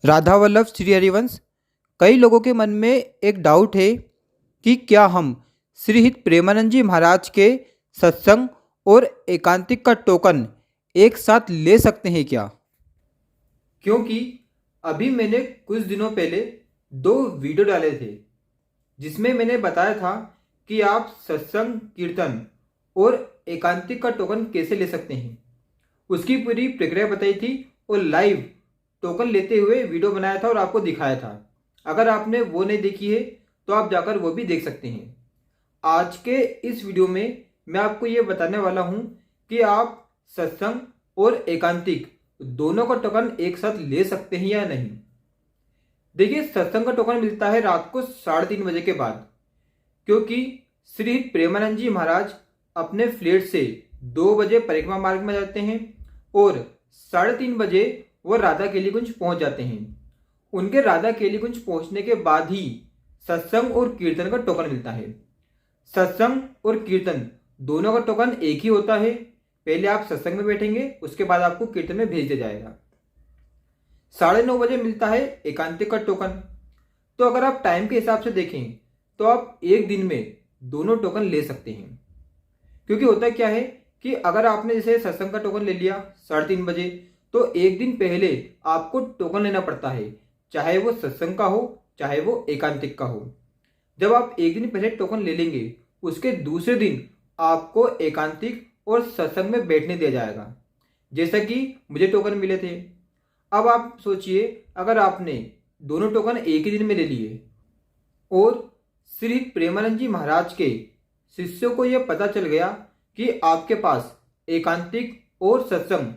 राधा वल्लभ श्री हरिवंश। कई लोगों के मन में एक डाउट है कि क्या हम श्री हित प्रेमानंद जी महाराज के सत्संग और एकांतिक का टोकन एक साथ ले सकते हैं क्या? क्योंकि अभी मैंने कुछ दिनों पहले दो वीडियो डाले थे जिसमें मैंने बताया था कि आप सत्संग, कीर्तन और एकांतिक का टोकन कैसे ले सकते हैं। उसकी पूरी प्रक्रिया बताई थी और लाइव टोकन लेते हुए वीडियो बनाया था और आपको दिखाया था। अगर आपने वो नहीं देखी है तो आप जाकर वो भी देख सकते हैं। आज के इस वीडियो में मैं आपको ये बताने वाला हूँ कि आप सत्संग और एकांतिक दोनों का टोकन एक साथ ले सकते हैं या नहीं। देखिए, सत्संग का टोकन मिलता है रात को 3:30 बजे के बाद, क्योंकि श्री प्रेमानंद जी महाराज अपने फ्लैट से 2 बजे परिक्रमा मार्ग में जाते हैं और 3:30 बजे वो राधा केलीकुंज पहुंच जाते हैं। उनके राधा केलीकुंज पहुंचने के बाद ही सत्संग और कीर्तन का टोकन मिलता है। सत्संग और कीर्तन दोनों का टोकन एक ही होता है। पहले आप सत्संग में बैठेंगे, उसके बाद आपको कीर्तन में भेज दिया जाएगा। 9:30 बजे मिलता है एकांतिक का टोकन। तो अगर आप टाइम के हिसाब से देखें तो आप एक दिन में दोनों टोकन ले सकते हैं। क्योंकि होता क्या है कि अगर आपने जैसे सत्संग का टोकन ले लिया 3:30 बजे, तो एक दिन पहले आपको टोकन लेना पड़ता है, चाहे वो सत्संग का हो चाहे वो एकांतिक का हो। जब आप एक दिन पहले टोकन ले लेंगे, उसके दूसरे दिन आपको एकांतिक और सत्संग में बैठने दिया जाएगा, जैसा कि मुझे टोकन मिले थे। अब आप सोचिए, अगर आपने दोनों टोकन एक ही दिन में ले लिए और श्री प्रेमानंद जी महाराज के शिष्यों को यह पता चल गया कि आपके पास एकांतिक और सत्संग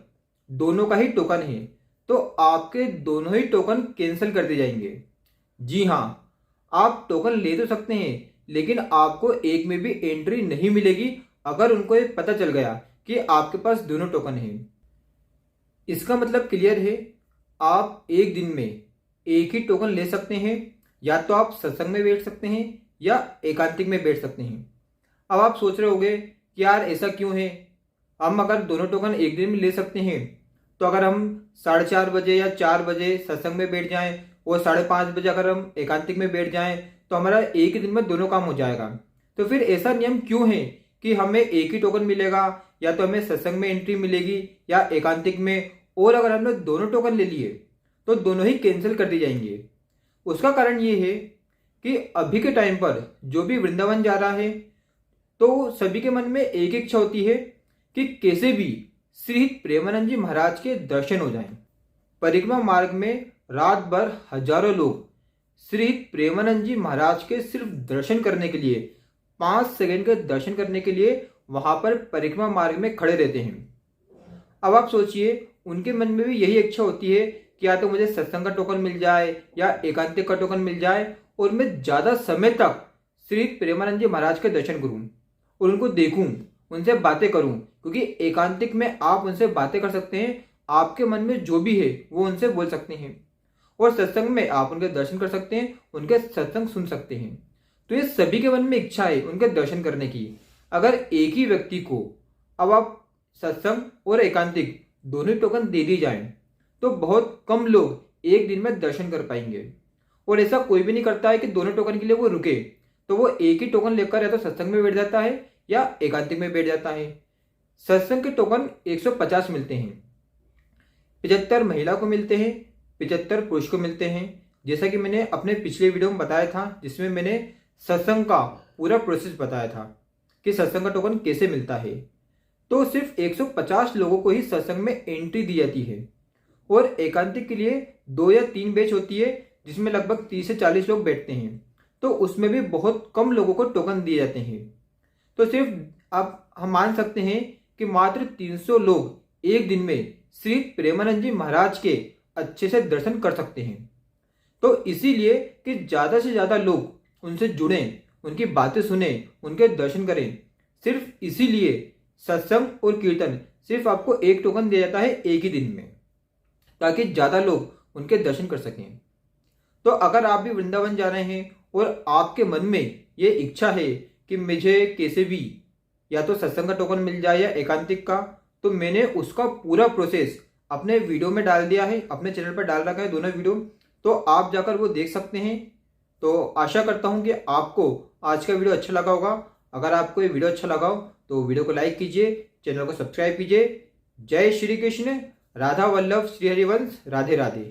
दोनों का ही टोकन है, तो आपके दोनों ही टोकन कैंसिल कर दिए जाएंगे। जी हाँ, आप टोकन ले तो सकते हैं, लेकिन आपको एक में भी एंट्री नहीं मिलेगी अगर उनको ये पता चल गया कि आपके पास दोनों टोकन हैं। इसका मतलब क्लियर है, आप एक दिन में एक ही टोकन ले सकते हैं। या तो आप सत्संग में बैठ सकते हैं या एकांतिक में बैठ सकते हैं। अब आप सोच रहे होंगे कि यार ऐसा क्यों है, हम अगर दोनों टोकन एक दिन में ले सकते हैं तो अगर हम 4:30 बजे या 4 बजे सत्संग में बैठ जाएं और 5:30 बजे अगर हम एकांतिक में बैठ जाएं तो हमारा एक ही दिन में दोनों काम हो जाएगा। तो फिर ऐसा नियम क्यों है कि हमें एक ही टोकन मिलेगा, या तो हमें सत्संग में एंट्री मिलेगी या एकांतिक में, और अगर हमने दोनों टोकन ले लिए तो दोनों ही कैंसिल कर दी जाएंगे। उसका कारण ये है कि अभी के टाइम पर जो भी वृंदावन जा रहा है तो सभी के मन में एक इच्छा होती है कि कैसे भी श्री प्रेमानंद जी महाराज के दर्शन हो जाएं। परिक्रमा मार्ग में रात भर हजारों लोग श्री प्रेमानंद जी महाराज के सिर्फ दर्शन करने के लिए, 5 सेकंड के दर्शन करने के लिए वहां पर परिक्रमा मार्ग में खड़े रहते हैं। अब आप सोचिए, उनके मन में भी यही इच्छा होती है कि या तो मुझे सत्संग का टोकन मिल जाए या एकांतिक का टोकन मिल जाए और मैं ज्यादा समय तक श्री प्रेमानंद जी महाराज के दर्शन करूं और उनको देखूं, उनसे बातें करूं। क्योंकि एकांतिक में आप उनसे बातें कर सकते हैं, आपके मन में जो भी है वो उनसे बोल सकते हैं, और सत्संग में आप उनके दर्शन कर सकते हैं, उनके सत्संग सुन सकते हैं। तो ये सभी के मन में इच्छा है उनके दर्शन करने की। अगर एक ही व्यक्ति को अब आप सत्संग और एकांतिक दोनों टोकन दे दी जाए तो बहुत कम लोग एक दिन में दर्शन कर पाएंगे। और ऐसा कोई भी नहीं करता है कि दोनों टोकन के लिए वो रुके, तो वो एक ही टोकन लेकर या तो सत्संग में बैठ जाता है या एकांतिक में बैठ जाता है। सत्संग के टोकन 150 मिलते हैं, 75 महिला को मिलते हैं, 75 पुरुष को मिलते हैं। जैसा कि मैंने अपने पिछले वीडियो में बताया था, जिसमें मैंने सत्संग का पूरा प्रोसेस बताया था कि सत्संग का टोकन कैसे मिलता है। तो सिर्फ 150 लोगों को ही सत्संग में एंट्री दी जाती है और एकांतिक के लिए 2 या 3 बैच होती है जिसमें लगभग 30 से 40 लोग बैठते हैं। तो उसमें भी बहुत कम लोगों को टोकन दिए जाते हैं। तो सिर्फ अब हम मान सकते हैं कि मात्र 300 लोग एक दिन में श्री प्रेमानंद जी महाराज के अच्छे से दर्शन कर सकते हैं। तो इसीलिए कि ज़्यादा से ज़्यादा लोग उनसे जुड़ें, उनकी बातें सुने, उनके दर्शन करें, सिर्फ इसीलिए सत्संग और कीर्तन सिर्फ आपको एक टोकन दिया जाता है एक ही दिन में, ताकि ज़्यादा लोग उनके दर्शन कर सकें। तो अगर आप भी वृंदावन जा रहे हैं और आपके मन में ये इच्छा है कि मुझे कैसे भी या तो सत्संग का टोकन मिल जाए या एकांतिक का, तो मैंने उसका पूरा प्रोसेस अपने वीडियो में डाल दिया है, अपने चैनल पर डाल रखा है दोनों वीडियो, तो आप जाकर वो देख सकते हैं। तो आशा करता हूँ कि आपको आज का वीडियो अच्छा लगा होगा। अगर आपको ये वीडियो अच्छा लगा हो तो वीडियो को लाइक कीजिए, चैनल को सब्सक्राइब कीजिए। जय श्री कृष्ण, राधा वल्लभ श्री हरिवंश, राधे राधे।